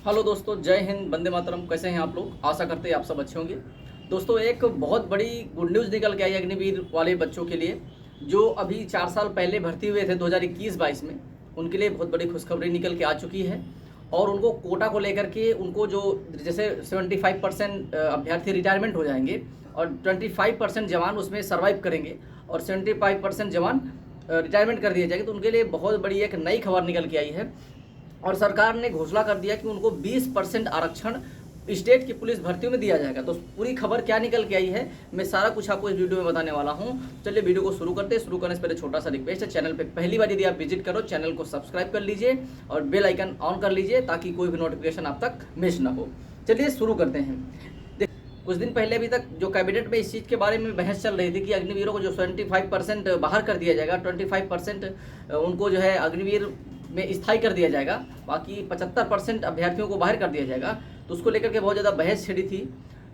Hello दोस्तों, जय हिंद, वंदे मातरम। कैसे हैं आप लोग? आशा करते हैं आप सब अच्छे होंगे। दोस्तों, एक बहुत बड़ी गुड न्यूज़ निकल के आई अग्निवीर वाले बच्चों के लिए, जो अभी 4 साल पहले भर्ती हुए थे 2021-22 में। उनके लिए बहुत बड़ी खुशखबरी निकल के आ चुकी है। और उनको कोटा को लेकर के उनको जो जैसे 75% अभ्यर्थी रिटायरमेंट हो जाएंगे और 25% जवान उसमें सर्वाइव करेंगे और 75% जवान रिटायरमेंट कर दिए जाएंगे। तो उनके लिए बहुत बड़ी एक नई खबर निकल के आई है और सरकार ने घोषणा कर दिया कि उनको 20% आरक्षण स्टेट की पुलिस भर्तियों में दिया जाएगा। तो पूरी खबर क्या निकल के आई है, मैं सारा कुछ आपको इस वीडियो में बताने वाला हूं। चलिए वीडियो को शुरू करते हैं। शुरू करने से पहले छोटा सा रिक्वेस्ट है, चैनल पे पहली बार यदि आप विजिट करो, चैनल को सब्सक्राइब कर लीजिए और बेल आइकन ऑन कर लीजिए ताकि कोई भी नोटिफिकेशन आप तक मिस ना हो। चलिए शुरू करते हैं। कुछ दिन पहले अभी तक जो कैबिनेट में इस चीज़ के बारे में बहस चल रही थी कि अग्निवीरों को जो 75% बाहर कर दिया जाएगा, 25% उनको जो है अग्निवीर में स्थायी कर दिया जाएगा, बाकी 75% अभ्यर्थियों को बाहर कर दिया जाएगा। तो उसको लेकर के बहुत ज़्यादा बहस छिड़ी थी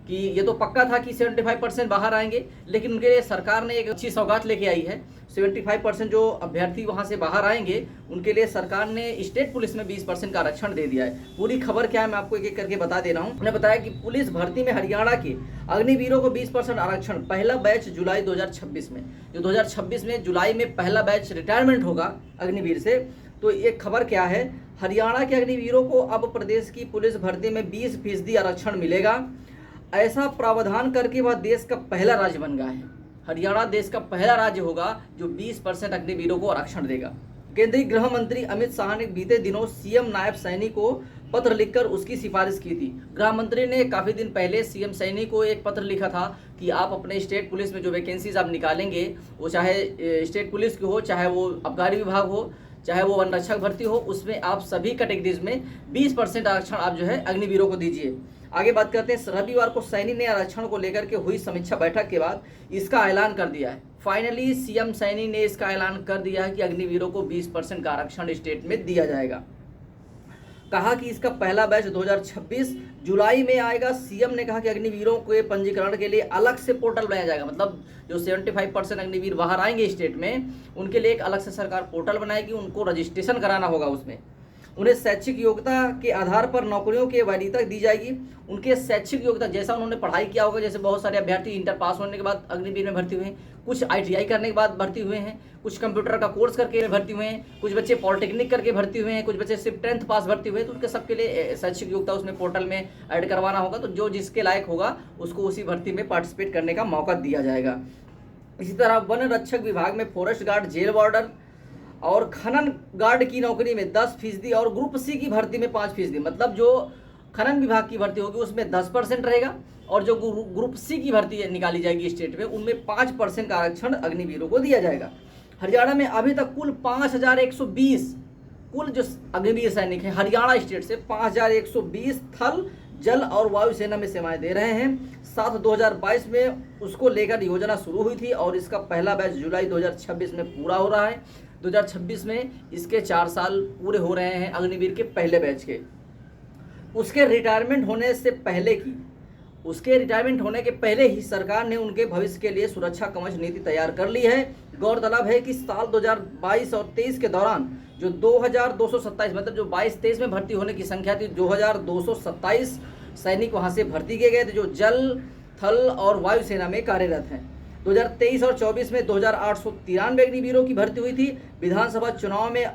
कि ये तो पक्का था कि 75% बाहर आएंगे, लेकिन उनके लिए सरकार ने एक अच्छी सौगात लेके आई है। 75% जो अभ्यर्थी वहां से बाहर आएंगे उनके लिए सरकार ने स्टेट पुलिस में 20% का आरक्षण दे दिया है। पूरी खबर क्या है मैं आपको एक एक करके बता दे रहा हूँ। उन्होंने बताया कि पुलिस भर्ती में हरियाणा के अग्निवीरों को 20% आरक्षण, पहला बैच जुलाई 2026 में, जो 2026 में जुलाई में पहला बैच रिटायरमेंट होगा अग्निवीर से। तो एक खबर क्या है, हरियाणा के अग्निवीरों को अब प्रदेश की पुलिस भर्ती में 20% आरक्षण मिलेगा। ऐसा प्रावधान करके वह देश का पहला राज्य बन गया है। हरियाणा देश का पहला राज्य होगा जो 20% अग्निवीरों को आरक्षण देगा। केंद्रीय गृह मंत्री अमित शाह ने बीते दिनों सीएम नायब सैनी को पत्र लिखकर उसकी सिफारिश की थी। गृह मंत्री ने काफ़ी दिन पहले सीएम सैनी को एक पत्र लिखा था कि आप अपने स्टेट पुलिस में जो वैकेंसीज आप निकालेंगे, वो चाहे स्टेट पुलिस की हो, चाहे वो आबकारी विभाग हो, चाहे वो वन रक्षक भर्ती हो, उसमें आप सभी कैटेगरीज में 20% आरक्षण आप जो है अग्निवीरों को दीजिए। आगे बात करते हैं। रविवार को सैनी ने आरक्षण को लेकर के हुई समीक्षा बैठक के बाद इसका ऐलान कर दिया है। फाइनली सीएम सैनी ने इसका ऐलान कर दिया है कि अग्निवीरों को 20% का आरक्षण स्टेट में दिया जाएगा। कहा कि इसका पहला बैच 2026 जुलाई में आएगा। सीएम ने कहा कि अग्निवीरों के पंजीकरण के लिए अलग से पोर्टल बनाया जाएगा। मतलब जो 75% अग्निवीर बाहर आएंगे स्टेट में, उनके लिए एक अलग से सरकार पोर्टल बनाएगी, उनको रजिस्ट्रेशन कराना होगा। उसमें उन्हें शैक्षिक योग्यता के आधार पर नौकरियों की वैधता दी जाएगी। उनके शैक्षिक योग्यता, जैसा उन्होंने पढ़ाई किया होगा, जैसे बहुत सारे अभ्यर्थी इंटर पास होने के बाद अग्निवीर में भर्ती हुए हैं, कुछ ITI करने के बाद भर्ती हुए हैं, कुछ कंप्यूटर का कोर्स करके भर्ती हुए हैं, कुछ बच्चे पॉलिटेक्निक करके भर्ती हुए हैं, कुछ बच्चे सिर्फ 10th पास भर्ती हुए हैं। तो उनके सबके लिए शैक्षिक योग्यता उसमें पोर्टल में ऐड करवाना होगा। तो जो जिसके लायक होगा उसको उसी भर्ती में पार्टिसिपेट करने का मौका दिया जाएगा। इसी तरह वन रक्षक विभाग में फॉरेस्ट गार्ड, जेल वार्डर और खनन गार्ड की नौकरी में 10% और ग्रुप सी की भर्ती में 5%। मतलब जो खनन विभाग की भर्ती होगी उसमें 10% रहेगा और जो ग्रुप सी की भर्ती निकाली जाएगी स्टेट में, उनमें 5% का आरक्षण अग्निवीरों को दिया जाएगा। हरियाणा में अभी तक कुल 5120 कुल जो अग्निवीर सैनिक हैं हरियाणा स्टेट से 5120 थल, जल और वायुसेना में सेवाएं दे रहे हैं। 7/2022 में उसको लेकर योजना शुरू हुई थी और इसका पहला बैच जुलाई 2026 में पूरा हो रहा है। 2026 में इसके 4 साल पूरे हो रहे हैं अग्निवीर के पहले बैच के। उसके रिटायरमेंट होने के पहले ही सरकार ने उनके भविष्य के लिए सुरक्षा कवच नीति तैयार कर ली है। गौरतलब है कि साल 2022 और 23 के दौरान जो 2227, मतलब जो 22-23 में भर्ती होने की संख्या थी, 2227 सैनिक वहां से भर्ती किए गए थे जो जल, थल और वायुसेना में कार्यरत हैं। 2023 और 24 में 2893 अग्निवीरों की भर्ती हुई थी। विधानसभा चुनाव में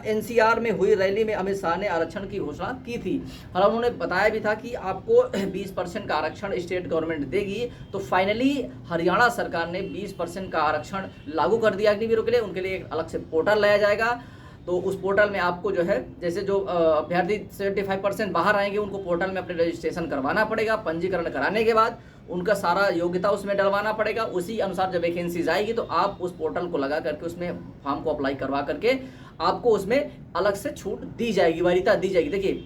NCR में हुई रैली में अमित शाह ने आरक्षण की घोषणा की थी और उन्होंने बताया भी था कि आपको 20% का आरक्षण स्टेट गवर्नमेंट देगी। तो फाइनली हरियाणा सरकार ने 20% का आरक्षण लागू कर दिया अग्निवीरों के लिए। उनके लिए एक अलग से पोर्टल लाया जाएगा। तो उस पोर्टल में आपको जो है, जैसे जो अभ्यर्थी 75% बाहर आएंगे उनको पोर्टल में अपने रजिस्ट्रेशन करवाना पड़ेगा। पंजीकरण कराने के बाद उनका सारा योग्यता उसमें डलवाना पड़ेगा। उसी अनुसार जब वैकेंसीज आएगी तो आप उस पोर्टल को लगा करके उसमें फॉर्म को अप्लाई करवा करके आपको उसमें अलग से छूट दी जाएगी, वरीयता दी जाएगी। देखिए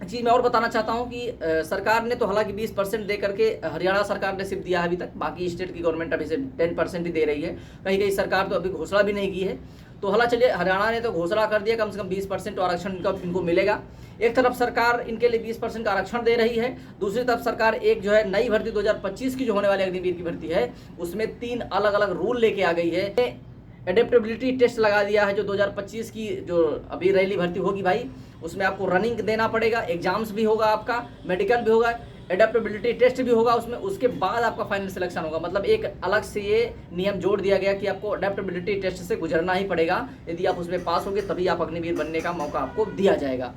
चीज़ मैं और बताना चाहता हूँ कि सरकार ने तो हालांकि 20% दे करके, हरियाणा सरकार ने सिर्फ दिया है अभी तक, बाकी स्टेट की गवर्नमेंट अभी से 10% ही दे रही है। कहीं कहीं सरकार तो अभी घोषणा भी नहीं की है। तो हाला चलिए, हरियाणा ने तो घोषणा कर दिया कम से कम 20% आरक्षण इनको मिलेगा। एक तरफ सरकार इनके लिए 20% का आरक्षण दे रही है, दूसरी तरफ सरकार एक जो है नई भर्ती 2025 की जो होने वाली अग्निवीर की भर्ती है उसमें 3 अलग अलग रूल लेके आ गई है। एडेप्टेबिलिटी टेस्ट लगा दिया है जो 2025 की जो अभी रैली भर्ती होगी भाई, उसमें आपको रनिंग देना पड़ेगा, एग्जाम्स भी होगा, आपका मेडिकल भी होगा, एडेप्टेबिलिटी टेस्ट भी होगा उसमें, उसके बाद आपका फाइनल सिलेक्शन होगा। मतलब एक अलग से ये नियम जोड़ दिया गया कि आपको एडेप्टेबिलिटी टेस्ट से गुजरना ही पड़ेगा। यदि आप उसमें पास होंगे तभी आप अग्निवीर बनने का मौका आपको दिया जाएगा।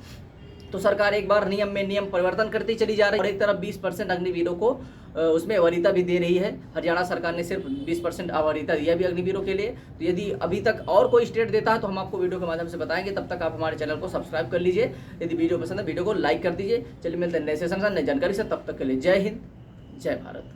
तो सरकार एक बार नियम परिवर्तन करती चली जा रही है और एक तरफ 20% अग्निवीरों को उसमें वरीयता भी दे रही है। हरियाणा सरकार ने सिर्फ 20% वरीयता दिया भी अग्निवीरों के लिए। तो यदि अभी तक और कोई स्टेट देता है तो हम आपको वीडियो के माध्यम से बताएंगे। तब तक आप हमारे चैनल को सब्सक्राइब कर लीजिए। यदि वीडियो पसंद है वीडियो को लाइक कर दीजिए। चलिए मिलते हैं नए सेशन से नई जानकारी से, तब तक के लिए जय हिंद, जय भारत।